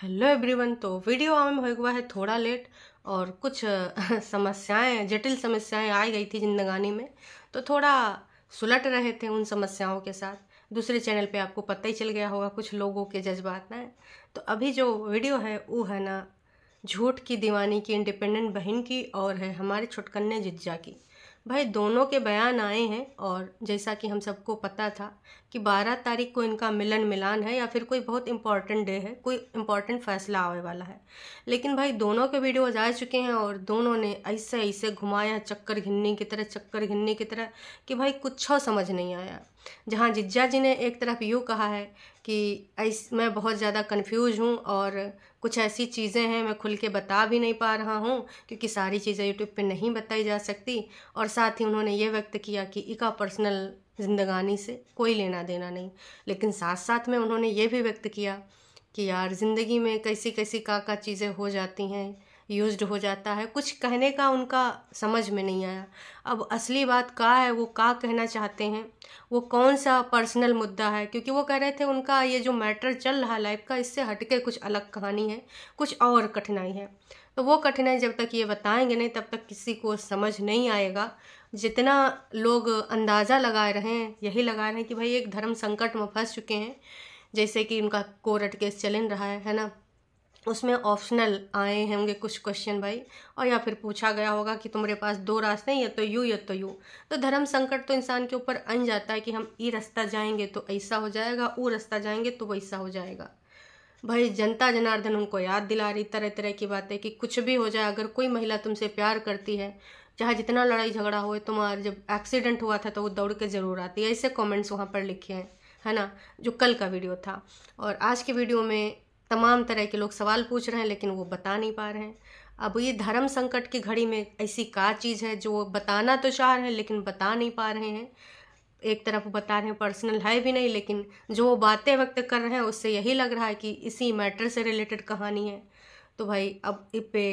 Hello everyone. तो video आने में हुआ है थोड़ा लेट और कुछ समस्याएं, जटिल समस्याएं आ गई थी जिंदगानी में, तो थोड़ा सुलट रहे थे उन समस्याओं के साथ। दूसरे चैनल पे आपको पता ही चल गया होगा कुछ लोगों के जज्बात ना। तो अभी जो वीडियो है वो है ना झूठ की दीवानी की इंडिपेंडेंट बहन की और है हमारे छुटकन्ने जिज्जा की। भाई दोनों के बयान आए हैं और जैसा कि हम सबको पता था कि 12 तारीख को इनका मिलन मिलान है या फिर कोई बहुत इंपॉर्टेंट डे है, कोई इंपॉर्टेंट फैसला आने वाला है। लेकिन भाई दोनों के वीडियो आ चुके हैं और दोनों ने ऐसे ऐसे घुमाया चक्कर घिन्नी की तरह कि भाई कुछ समझ नहीं आया। जहाँ जिज्जा जी ने एक तरफ यूँ कहा है कि मैं बहुत ज़्यादा कंफ्यूज हूँ और कुछ ऐसी चीज़ें हैं मैं खुल के बता भी नहीं पा रहा हूँ क्योंकि सारी चीज़ें यूट्यूब पे नहीं बताई जा सकती। और साथ ही उन्होंने ये व्यक्त किया कि इका पर्सनल ज़िंदगानी से कोई लेना देना नहीं। लेकिन साथ साथ में उन्होंने ये भी व्यक्त किया कि यार ज़िंदगी में कैसी कैसी का चीज़ें हो जाती हैं, यूज्ड हो जाता है। कुछ कहने का उनका समझ में नहीं आया। अब असली बात का है, वो का कहना चाहते हैं, वो कौन सा पर्सनल मुद्दा है। क्योंकि वो कह रहे थे उनका ये जो मैटर चल रहा लाइफ का, इससे हटके कुछ अलग कहानी है, कुछ और कठिनाई है। तो वो कठिनाई जब तक ये बताएंगे नहीं तब तक किसी को समझ नहीं आएगा। जितना लोग अंदाज़ा लगा रहे हैं, यही लगा रहे हैं कि भाई एक धर्म संकट में फंस चुके हैं। जैसे कि उनका कोर्ट केस चल रहा है ना, उसमें ऑप्शनल आए होंगे कुछ क्वेश्चन भाई, और या फिर पूछा गया होगा कि तुम्हारे पास दो रास्ते हैं, या तो यूँ या तो यूँ। तो धर्म संकट तो इंसान के ऊपर अन जाता है कि हम ये रास्ता जाएंगे तो ऐसा हो जाएगा, वो रास्ता जाएंगे तो वैसा हो जाएगा। भाई जनता जनार्दन उनको याद दिला रही तरह तरह की बातें कि कुछ भी हो जाए, अगर कोई महिला तुमसे प्यार करती है, चाहे जितना लड़ाई झगड़ा हो, तुम्हारा जब एक्सीडेंट हुआ था तो वो दौड़ के ज़रूर आती है। ऐसे कमेंट्स वहाँ पर लिखे हैं, है ना, जो कल का वीडियो था। और आज के वीडियो में तमाम तरह के लोग सवाल पूछ रहे हैं लेकिन वो बता नहीं पा रहे हैं। अब ये धर्म संकट की घड़ी में ऐसी क्या चीज़ है जो बताना तो चाह रहे हैं लेकिन बता नहीं पा रहे हैं। एक तरफ बता रहे हैं पर्सनल है भी नहीं, लेकिन जो वो बातें व्यक्त कर रहे हैं उससे यही लग रहा है कि इसी मैटर से रिलेटेड कहानी है। तो भाई अब इस पे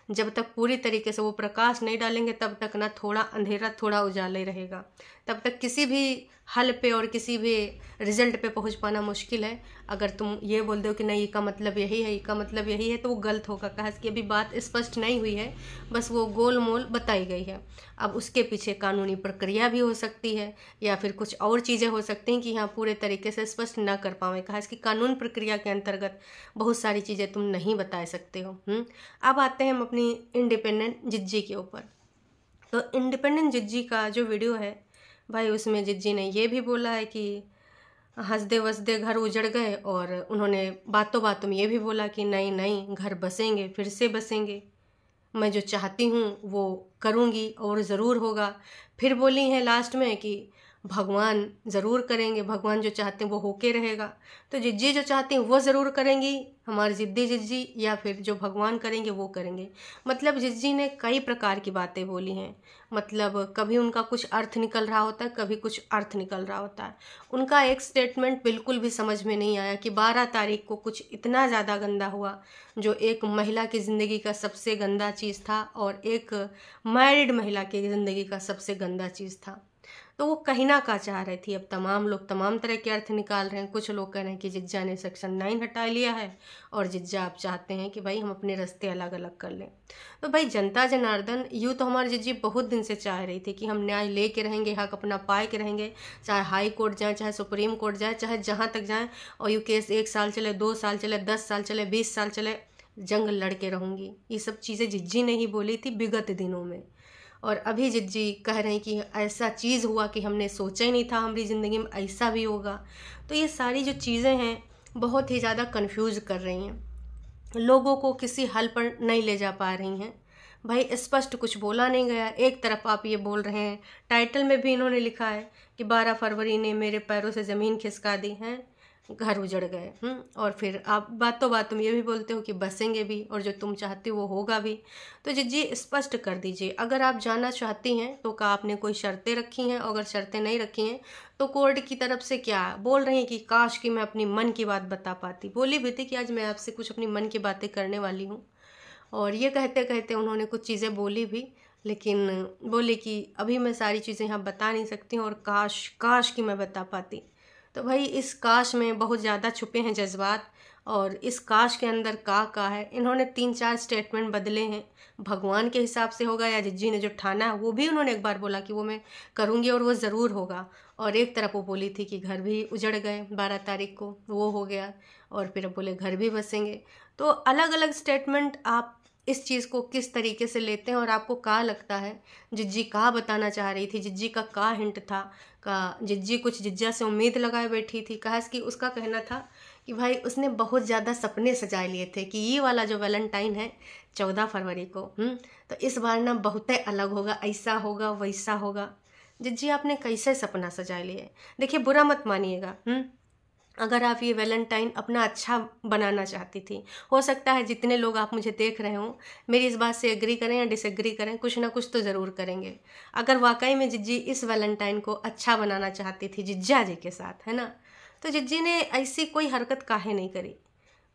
जब तक पूरी तरीके से वो प्रकाश नहीं डालेंगे तब तक ना थोड़ा अंधेरा थोड़ा उजाला ही रहेगा। तब तक किसी भी हल पे और किसी भी रिजल्ट पे पहुंच पाना मुश्किल है। अगर तुम ये बोल दो कि नहीं इसका मतलब यही है, इसका मतलब यही है, तो वो गलत होगा। कहा कि अभी बात स्पष्ट नहीं हुई है, बस वो गोल मोल बताई गई है। अब उसके पीछे कानूनी प्रक्रिया भी हो सकती है या फिर कुछ और चीज़ें हो सकती हैं कि यहाँ पूरे तरीके से स्पष्ट ना कर पाएँ। कहा कि कानून प्रक्रिया के अंतर्गत बहुत सारी चीज़ें तुम नहीं बता सकते हो। अब आते हैं हम अपनी इंडिपेंडेंट जिज्जी के ऊपर। तो इंडिपेंडेंट जिज्जी का जो वीडियो है भाई, उसमें जिज्जी ने ये भी बोला है कि हंसदे वसदे घर उजड़ गए, और उन्होंने बातों बातों में ये भी बोला कि नहीं नहीं घर बसेंगे, फिर से बसेंगे, मैं जो चाहती हूँ वो करूँगी और ज़रूर होगा। फिर बोली हैं लास्ट में कि भगवान ज़रूर करेंगे, भगवान जो चाहते हैं वो होके रहेगा। तो जिज्जी जो चाहती हैं वो ज़रूर करेंगी, हमारी जिद्दी जिज्जी, या फिर जो भगवान करेंगे वो करेंगे। मतलब जिज्जी ने कई प्रकार की बातें बोली हैं। मतलब कभी उनका कुछ अर्थ निकल रहा होता है, कभी कुछ अर्थ निकल रहा होता है। उनका एक स्टेटमेंट बिल्कुल भी समझ में नहीं आया कि 12 तारीख को कुछ इतना ज़्यादा गंदा हुआ जो एक महिला की ज़िंदगी का सबसे गंदा चीज़ था और एक मैरिड महिला की ज़िंदगी का सबसे गंदा चीज़ था। तो वो कहना का चाह रही थी। अब तमाम लोग तमाम तरह के अर्थ निकाल रहे हैं। कुछ लोग कह रहे हैं कि जिज्जा ने सेक्शन 9 हटा लिया है और जिज्जा आप चाहते हैं कि भाई हम अपने रास्ते अलग अलग कर लें। तो भाई जनता जनार्दन, यूँ तो हमारी जिज्जी बहुत दिन से चाह रही थी कि हम न्याय ले के रहेंगे, हक अपना पाए के रहेंगे, चाहे हाई कोर्ट जाए, चाहे सुप्रीम कोर्ट जाए, चाहे जहाँ तक जाए, और ये केस 1 साल चले, 2 साल चले, 10 साल चले, 20 साल चले, जंग लड़ के रहूँगी। ये सब चीज़ें जिज्जी ने ही बोली थी विगत दिनों में। और अभी जिज्जी कह रहे हैं कि ऐसा चीज़ हुआ कि हमने सोचा ही नहीं था हमारी ज़िंदगी में ऐसा भी होगा। तो ये सारी जो चीज़ें हैं बहुत ही ज़्यादा कंफ्यूज कर रही हैं, लोगों को किसी हल पर नहीं ले जा पा रही हैं। भाई स्पष्ट कुछ बोला नहीं गया। एक तरफ आप ये बोल रहे हैं, टाइटल में भी इन्होंने लिखा है कि 12 फरवरी ने मेरे पैरों से ज़मीन खिसका दी है, घर उजड़ गए। और फिर आप बातों बातों में ये भी बोलते हो कि बसेंगे भी और जो तुम चाहती हो वो होगा भी। तो जी स्पष्ट कर दीजिए, अगर आप जाना चाहती हैं तो क्या आपने कोई शर्तें रखी हैं, और अगर शर्तें नहीं रखी हैं तो कोर्ट की तरफ से क्या बोल रही हैं कि काश कि मैं अपनी मन की बात बता पाती। बोली भी थी कि आज मैं आपसे कुछ अपनी मन की बातें करने वाली हूँ। और ये कहते कहते उन्होंने कुछ चीज़ें बोली भी, लेकिन बोले कि अभी मैं सारी चीज़ें यहाँ बता नहीं सकती हूँ और काश काश कि मैं बता पाती। तो भाई इस काश में बहुत ज़्यादा छुपे हैं जज्बात, और इस काश के अंदर का है। इन्होंने 3-4 स्टेटमेंट बदले हैं, भगवान के हिसाब से होगा या जिज्जी ने जो ठाना है वो भी उन्होंने एक बार बोला कि वो मैं करूँगी और वो ज़रूर होगा। और एक तरफ वो बोली थी कि घर भी उजड़ गए 12 तारीख को, वो हो गया, और फिर अब बोले घर भी बसेंगे। तो अलग अलग स्टेटमेंट आप इस चीज़ को किस तरीके से लेते हैं और आपको क्या लगता है जिज्जी क्या बताना चाह रही थी, जिज्जी का क्या हिंट था, का जिज्जी कुछ जिज्जा से उम्मीद लगाए बैठी थी। कहा कि उसका कहना था कि भाई उसने बहुत ज़्यादा सपने सजाए लिए थे कि ये वाला जो वैलेंटाइन है 14 फरवरी को, तो इस बार ना बहुत अलग होगा, ऐसा होगा वैसा होगा। जिज्जी आपने कैसे सपना सजा लिए? देखिए बुरा मत मानिएगा, अगर आप ये वैलेंटाइन अपना अच्छा बनाना चाहती थी, हो सकता है जितने लोग आप मुझे देख रहे हों मेरी इस बात से एग्री करें या डिसएग्री करें, कुछ ना कुछ तो ज़रूर करेंगे। अगर वाकई में जिज्जी इस वैलेंटाइन को अच्छा बनाना चाहती थी जिज्जा जी के साथ, है ना, तो जिज्जी ने ऐसी कोई हरकत काहे नहीं करी।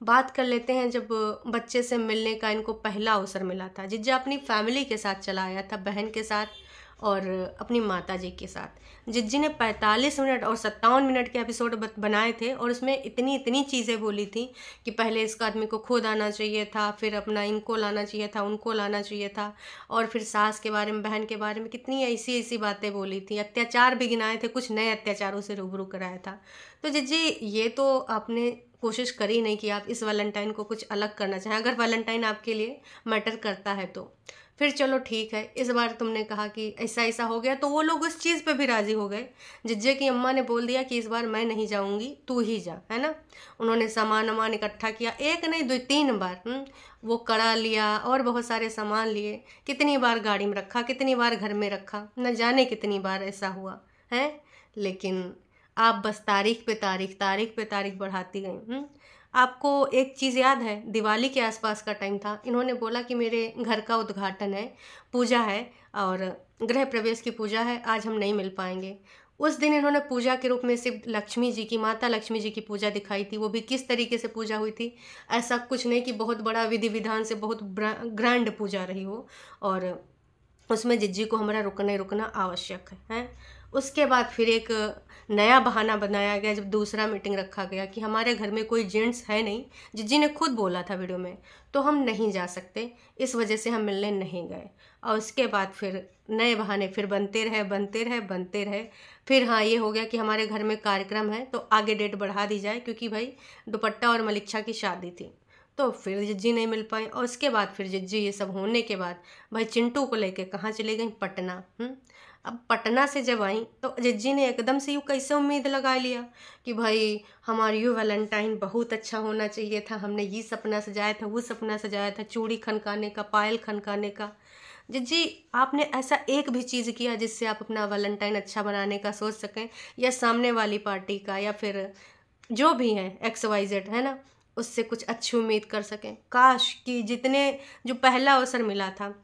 बात कर लेते हैं जब बच्चे से मिलने का इनको पहला अवसर मिला था, जिज्जा अपनी फैमिली के साथ चला आया था, बहन के साथ और अपनी माता जी के साथ। जिज्जी ने 45 मिनट और 57 मिनट के एपिसोड बनाए थे और उसमें इतनी चीज़ें बोली थी कि पहले इसका आदमी को खुद आना चाहिए था, फिर अपना इनको लाना चाहिए था, उनको लाना चाहिए था, और फिर सास के बारे में, बहन के बारे में कितनी ऐसी बातें बोली थी। अत्याचार भी गिनाए थे, कुछ नए अत्याचारों से रूबरू कराया था। तो जिज्जी ये तो आपने कोशिश करी नहीं कि आप इस वैलेंटाइन को कुछ अलग करना चाहें। अगर वैलेंटाइन आपके लिए मैटर करता है तो फिर चलो ठीक है, इस बार तुमने कहा कि ऐसा हो गया, तो वो लोग उस चीज़ पे भी राज़ी हो गए। जिज्जे की अम्मा ने बोल दिया कि इस बार मैं नहीं जाऊंगी, तू ही जा, है ना। उन्होंने सामान इकट्ठा किया, एक नहीं 2-3 बार, वो कड़ा लिया और बहुत सारे सामान लिए, कितनी बार गाड़ी में रखा, कितनी बार घर में रखा, न जाने कितनी बार ऐसा हुआ है। लेकिन आप बस तारीख पे तारीख बढ़ाती गई। आपको एक चीज़ याद है, दिवाली के आसपास का टाइम था, इन्होंने बोला कि मेरे घर का उद्घाटन है, पूजा है और गृह प्रवेश की पूजा है, आज हम नहीं मिल पाएंगे। उस दिन इन्होंने पूजा के रूप में सिर्फ लक्ष्मी जी की, माता लक्ष्मी जी की पूजा दिखाई थी। वो भी किस तरीके से पूजा हुई थी, ऐसा कुछ नहीं कि बहुत बड़ा विधि विधान से बहुत ग्रैंड पूजा रही हो, और उसमें जिज्जी को हमारा रुकना आवश्यक है। उसके बाद फिर एक नया बहाना बनाया गया जब दूसरा मीटिंग रखा गया कि हमारे घर में कोई जेंट्स है नहीं, जिज्जी ने खुद बोला था वीडियो में, तो हम नहीं जा सकते, इस वजह से हम मिलने नहीं गए। और उसके बाद फिर नए बहाने फिर बनते रहे। फिर हाँ ये हो गया कि हमारे घर में कार्यक्रम है तो आगे डेट बढ़ा दी जाए, क्योंकि भाई दुपट्टा और मलिक्षा की शादी थी, तो फिर जिज्जी नहीं मिल पाई। और उसके बाद फिर जिज्जी ये सब होने के बाद भाई चिंटू को लेके कहाँ चले गई, पटना। अब पटना से जब आई तो जिज्जी ने एकदम से यूँ कैसे उम्मीद लगा लिया कि भाई हमारी यू वैलेंटाइन बहुत अच्छा होना चाहिए था, हमने ये सपना सजाया था, वो सपना सजाया था, चूड़ी खनकाने का, पायल खनकाने का। जिज्जी आपने ऐसा एक भी चीज़ किया जिससे आप अपना वैलेंटाइन अच्छा बनाने का सोच सकें, या सामने वाली पार्टी का या फिर जो भी है XYZ, है ना, उससे कुछ अच्छी उम्मीद कर सकें। काश कि जितने जो पहला अवसर मिला था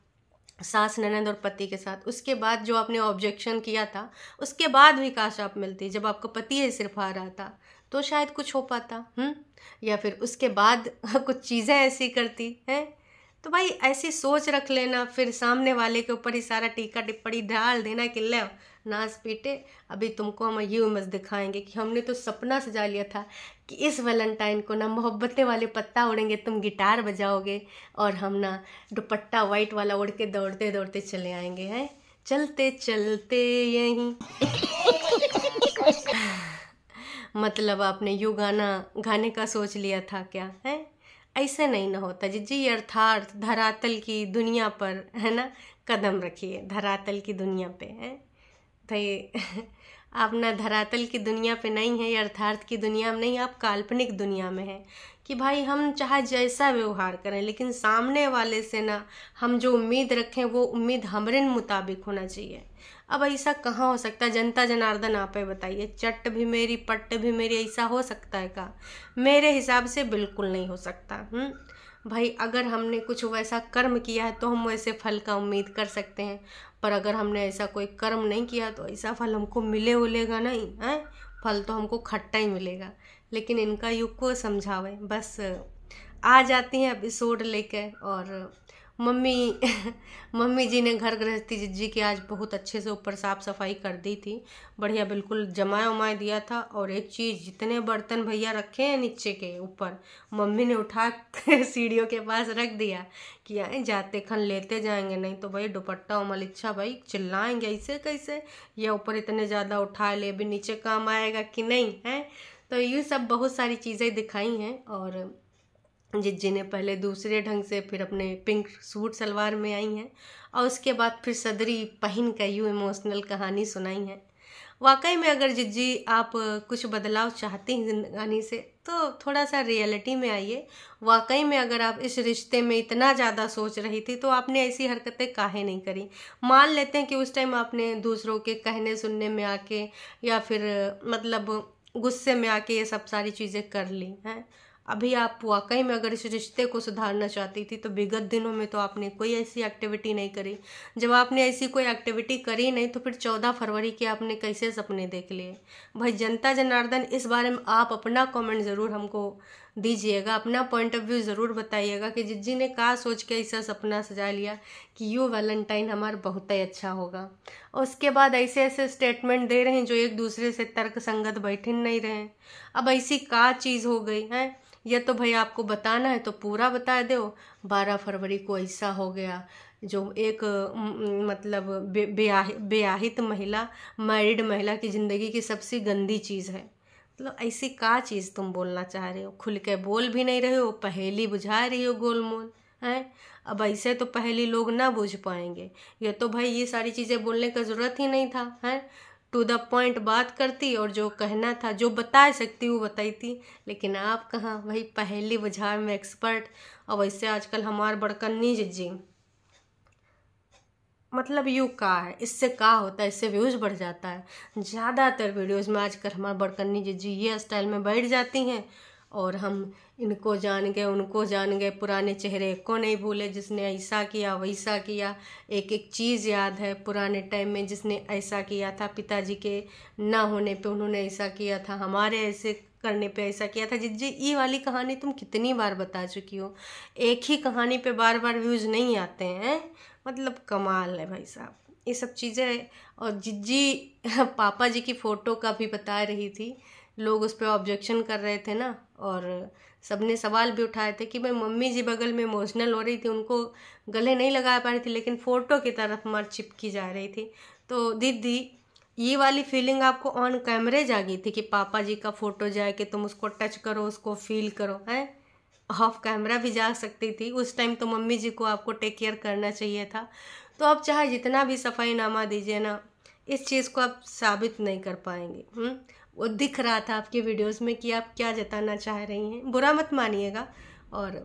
सास ननद और पति के साथ, उसके बाद जो आपने ऑब्जेक्शन किया था, उसके बाद भी काश आप मिलती, जब आपका पति ही सिर्फ आ रहा था तो शायद कुछ हो पाता, या फिर उसके बाद कुछ चीज़ें ऐसी करती हैं। तो भाई ऐसी सोच रख लेना, फिर सामने वाले के ऊपर ही सारा टीका टिप्पणी डाल देना कि ले नाच पीटे, अभी तुमको हम ये उम्मीद दिखाएंगे कि हमने तो सपना सजा लिया था कि इस वैलेंटाइन को ना मोहब्बतें वाले पत्ता उड़ेंगे, तुम गिटार बजाओगे और हम ना दुपट्टा वाइट वाला उड़ के दौड़ते दौड़ते चले आएंगे, हैं चलते चलते यहीं। मतलब आपने यू गाने का सोच लिया था क्या, है? ऐसे नहीं ना होता जिज्जी, अर्थात धरातल की दुनिया पर, है ना, कदम रखिए, धरातल की दुनिया पे है भाई। आप ना धरातल की दुनिया पे नहीं है, अर्थात की दुनिया में नहीं, आप काल्पनिक दुनिया में हैं कि भाई हम चाहे जैसा व्यवहार करें, लेकिन सामने वाले से ना हम जो उम्मीद रखें वो उम्मीद हमारे मुताबिक होना चाहिए। अब ऐसा कहाँ हो सकता है? जनता जनार्दन आप ही बताइए, चट भी मेरी पट्ट भी मेरी, ऐसा हो सकता है का? मेरे हिसाब से बिल्कुल नहीं हो सकता। भाई अगर हमने कुछ वैसा कर्म किया है तो हम वैसे फल का उम्मीद कर सकते हैं, पर अगर हमने ऐसा कोई कर्म नहीं किया तो ऐसा फल हमको मिलेगा नहीं, है फल तो हमको खट्टा ही मिलेगा। लेकिन इनका युग को समझावे, बस आ जाती हैं एपिसोड लेकर और मम्मी मम्मी जी ने घर गृहस्थी जिज्जी की आज बहुत अच्छे से ऊपर साफ सफाई कर दी थी, बढ़िया बिल्कुल जमाए उमाए दिया था। और एक चीज़, जितने बर्तन भैया रखे हैं नीचे के ऊपर, मम्मी ने उठा सीढ़ियों के पास रख दिया कि आए जाते खन लेते जाएंगे, नहीं तो भाई दुपट्टा उमल इच्छा भाई चिल्लाएंगे ऐसे कैसे, या ऊपर इतने ज़्यादा उठा ले, अभी नीचे काम आएगा कि नहीं है। तो ये सब बहुत सारी चीज़ें दिखाई हैं। और जिज्जी ने पहले दूसरे ढंग से फिर अपने पिंक सूट सलवार में आई हैं, और उसके बाद फिर सदरी पहन का यूँ इमोशनल कहानी सुनाई है। वाकई में अगर जिज्जी आप कुछ बदलाव चाहती हैं जिंदगानी से, तो थोड़ा सा रियलिटी में आइए। वाकई में अगर आप इस रिश्ते में इतना ज़्यादा सोच रही थी तो आपने ऐसी हरकतें काहे नहीं करी। मान लेते हैं कि उस टाइम आपने दूसरों के कहने सुनने में आके, या फिर मतलब गुस्से में आके ये सब सारी चीज़ें कर ली हैं। अभी आप वाकई में अगर इस रिश्ते को सुधारना चाहती थी तो विगत दिनों में तो आपने कोई ऐसी एक्टिविटी नहीं करी। जब आपने ऐसी कोई एक्टिविटी करी नहीं तो फिर 14 फरवरी के आपने कैसे सपने देख लिए। भाई जनता जनार्दन, इस बारे में आप अपना कमेंट ज़रूर हमको दीजिएगा, अपना पॉइंट ऑफ व्यू ज़रूर बताइएगा कि जिज्जी ने कहा सोच के ऐसा सपना सजा लिया कि यू वैलेंटाइन हमारा बहुत ही अच्छा होगा, और उसके बाद ऐसे ऐसे स्टेटमेंट दे रहे हैं जो एक दूसरे से तर्क संगत बैठे नहीं रहे। अब ऐसी का चीज़ हो गई है, ये तो भाई आपको बताना है तो पूरा बता दो। 12 फरवरी को ऐसा हो गया, जो एक मतलब ब्याहित महिला, मैरिड महिला की ज़िंदगी की सबसे गंदी चीज़ है। मतलब ऐसी का चीज़ तुम बोलना चाह रहे हो, खुल के बोल भी नहीं रहे हो, पहेली बुझा रही हो गोल मोल है। अब ऐसे तो पहेली लोग ना बुझ पाएंगे। ये तो भाई ये सारी चीज़ें बोलने का ज़रूरत ही नहीं था, है टू द पॉइंट बात करती और जो कहना था, जो बता सकती वो बताई थी। लेकिन आप कहाँ भाई पहेली बुझार में एक्सपर्ट। और वैसे आजकल हमार बड़कन्नी जिज्जी मतलब यू का है, इससे का होता है, इससे व्यूज़ बढ़ जाता है। ज़्यादातर वीडियोस में आजकल हमारे बड़कन्नी जिज्जी ये स्टाइल में बैठ जाती हैं, और हम इनको जान गए उनको जान गए, पुराने चेहरे को नहीं भूले, जिसने ऐसा किया वैसा किया। एक एक चीज़ याद है पुराने टाइम में, जिसने ऐसा किया था, पिताजी के ना होने पे उन्होंने ऐसा किया था, हमारे ऐसे करने पे ऐसा किया था। जिज्जी ये वाली कहानी तुम कितनी बार बता चुकी हो, एक ही कहानी पे बार बार व्यूज़ नहीं आते हैं। मतलब कमाल है भाई साहब ये सब चीज़ें। और जिज्जी पापा जी की फ़ोटो का भी बता रही थी, लोग उस पर ऑब्जेक्शन कर रहे थे ना, और सबने सवाल भी उठाए थे कि भाई मम्मी जी बगल में इमोशनल हो रही थी, उनको गले नहीं लगा पा रही थी, लेकिन फ़ोटो की तरफ मार चिपकी जा रही थी। तो दीदी ये वाली फीलिंग आपको ऑन कैमरे जागी थी कि पापा जी का फ़ोटो जाए कि तुम उसको टच करो, उसको फील करो, है ऑफ कैमरा भी जा सकती थी। उस टाइम तो मम्मी जी को आपको टेक केयर करना चाहिए था। तो आप चाहे जितना भी सफाईनामा दीजिए ना, इस चीज़ को आप साबित नहीं कर पाएंगे। वो दिख रहा था आपकी वीडियोस में कि आप क्या जताना चाह रही हैं, बुरा मत मानिएगा। और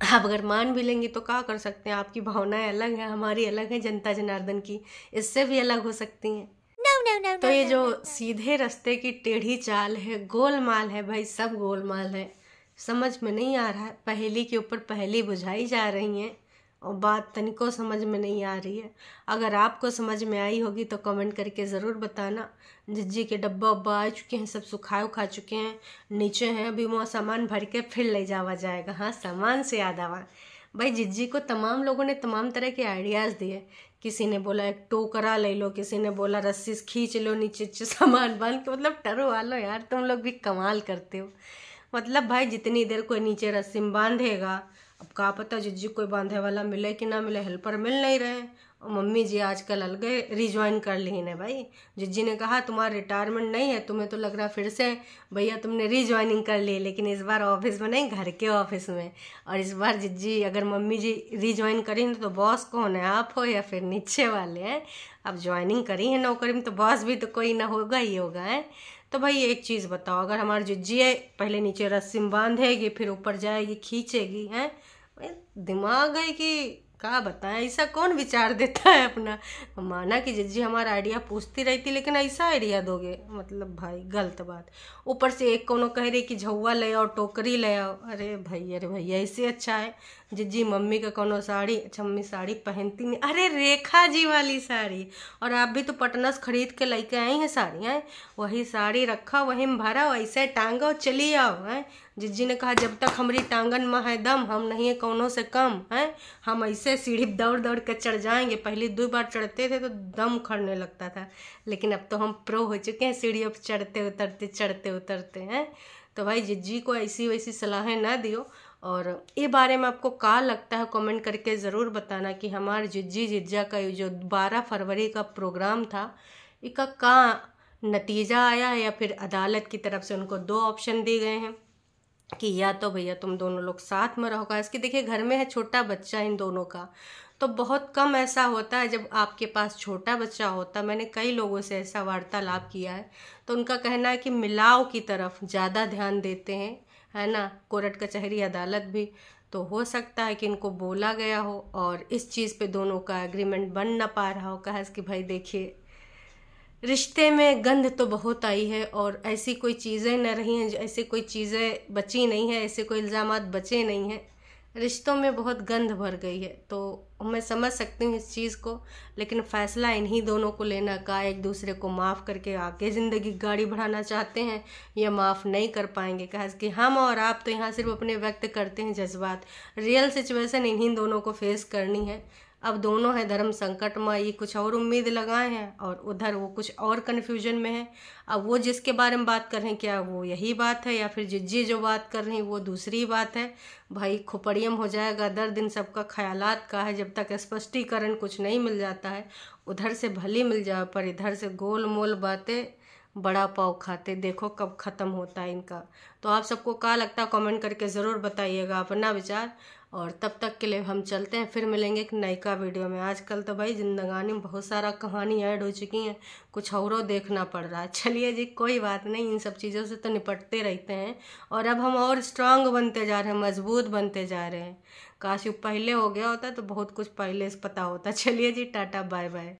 आप अगर मान भी लेंगी तो क्या कर सकते हैं, आपकी भावनाएं अलग हैं, हमारी अलग है, जनता जनार्दन की इससे भी अलग हो सकती हैं। तो ये जो सीधे रास्ते की टेढ़ी चाल है, गोलमाल है भाई, सब गोलमाल है। समझ में नहीं आ रहा है, पहेली के ऊपर पहेली बुझाई जा रही हैं और बात तनिको समझ में नहीं आ रही है। अगर आपको समझ में आई होगी तो कमेंट करके ज़रूर बताना। जिज्जी के डब्बा उब्बा आ चुके हैं, सब सुखा उखा चुके हैं, नीचे हैं, अभी वहाँ सामान भर के फिर ले जावा जाएगा। हाँ, सामान से याद आवा भाई, जिज्जी को तमाम लोगों ने तमाम तरह के आइडियाज़ दिए। किसी ने बोला एक टोकरा ले लो, किसी ने बोला रस्सी से खींच लो, नीचे सामान बांध के। मतलब टरवा लो यार, तुम लोग भी कमाल करते हो। मतलब भाई जितनी देर कोई नीचे रस्सी में बांधेगा, अब क्या पता जिज्जी कोई बांधे वाला मिले कि ना मिले, हेल्पर मिल नहीं रहे। और मम्मी जी आजकल अलगे रिज्वाइन कर ली है भाई। जिज्जी ने कहा तुम्हारा रिटायरमेंट नहीं है, तुम्हें तो लग रहा फिर से भैया तुमने रिज्वाइनिंग कर ली, लेकिन इस बार ऑफिस में नहीं, घर के ऑफिस में। और इस बार जिज्जी अगर मम्मी जी रिज्वाइन करी तो बॉस कौन है, आप हो या फिर नीचे वाले हैं। अब ज्वाइनिंग करी है नौकरी में तो बॉस भी तो कोई ना होगा ही होगा है। तो भाई एक चीज़ बताओ, अगर हमारी जिज्जी है पहले नीचे रस्सी में बांधेगी फिर ऊपर जाएगी खींचेगी, हैं दिमाग है कि क्या बताएं, ऐसा कौन विचार देता है अपना। माना कि जिज्जी हमारा आइडिया पूछती रहती, लेकिन ऐसा आइडिया दोगे, मतलब भाई गलत बात। ऊपर से एक कोनो कह रही कि झौवा ले आओ, टोकरी ले आओ। अरे भैया ऐसे अच्छा है जिज्जी मम्मी का कोनो साड़ी, अच्छा मम्मी साड़ी पहनती नहीं, अरे रेखा जी वाली साड़ी। और आप भी तो पटना से खरीद के लेके आई हैं साड़ी, हैं वही साड़ी रखा, वही में भरा, ऐसे टांगो चली आओ, हैं जिज्जी ने कहा जब तक हमारी टांगन में है दम हम नहीं है कौनों से कम हैं, हम ऐसे सीढ़ी दौड़ दौड़ कर चढ़ जाएंगे। पहले 2 बार चढ़ते थे तो दम उखड़ने लगता था, लेकिन अब तो हम प्रो हो चुके हैं सीढ़ियों पर चढ़ते उतरते हैं। तो भाई जिज्जी को ऐसी वैसी सलाहें ना दियो। और ये बारे में आपको क्या लगता है कमेंट करके ज़रूर बताना कि हमारे जिज्जी जिज्जा का जो 12 फरवरी का प्रोग्राम था इसका क्या नतीजा आया है, या फिर अदालत की तरफ से उनको 2 ऑप्शन दिए गए हैं कि या तो भैया तुम दोनों लोग साथ में रहोगा। इसके देखिए घर में है छोटा बच्चा इन दोनों का, तो बहुत कम ऐसा होता है जब आपके पास छोटा बच्चा होता। मैंने कई लोगों से ऐसा वार्तालाप किया है, तो उनका कहना है कि मिलाव की तरफ ज़्यादा ध्यान देते हैं, है ना, कोर्ट कचहरी अदालत भी। तो हो सकता है कि इनको बोला गया हो और इस चीज़ पे दोनों का एग्रीमेंट बन ना पा रहा हो। कहा कि भाई देखिए रिश्ते में गंध तो बहुत आई है और ऐसी कोई चीज़ें न रही हैं, ऐसी कोई चीज़ें बची नहीं है, ऐसे कोई इल्ज़ामात बचे नहीं हैं, रिश्तों में बहुत गंध भर गई है। तो मैं समझ सकती हूँ इस चीज़ को, लेकिन फ़ैसला इन्हीं दोनों को लेना का, एक दूसरे को माफ़ करके आगे ज़िंदगी गाड़ी बढ़ाना चाहते हैं या माफ़ नहीं कर पाएंगे। कहा कि हम और आप तो यहाँ सिर्फ अपने व्यक्त करते हैं जज्बात, रियल सिचुएशन इन्हीं दोनों को फेस करनी है। अब दोनों हैं धर्म संकट में, ये कुछ और उम्मीद लगाए हैं और उधर वो कुछ और कन्फ्यूजन में है। अब वो जिसके बारे में बात कर रहे हैं क्या वो यही बात है, या फिर जिज्जी जो बात कर रही हैं वो दूसरी बात है। भाई खोपड़ियम हो जाएगा दर्द इन सबका ख्यालात का है, जब तक स्पष्टीकरण कुछ नहीं मिल जाता है। उधर से भली मिल जाए पर इधर से गोल मोल बातें बड़ा पाव खाते, देखो कब ख़त्म होता है इनका। तो आप सबको क्या लगता है कमेंट करके ज़रूर बताइएगा अपना विचार। और तब तक के लिए हम चलते हैं, फिर मिलेंगे एक नयका वीडियो में। आजकल तो भाई जिंदगानी में बहुत सारा कहानी ऐड हो चुकी हैं, कुछ और देखना पड़ रहा है। चलिए जी कोई बात नहीं, इन सब चीज़ों से तो निपटते रहते हैं और अब हम और स्ट्रांग बनते जा रहे हैं, मजबूत बनते जा रहे हैं। काश पहले हो गया होता तो बहुत कुछ पहले से पता होता। चलिए जी टाटा बाय बाय।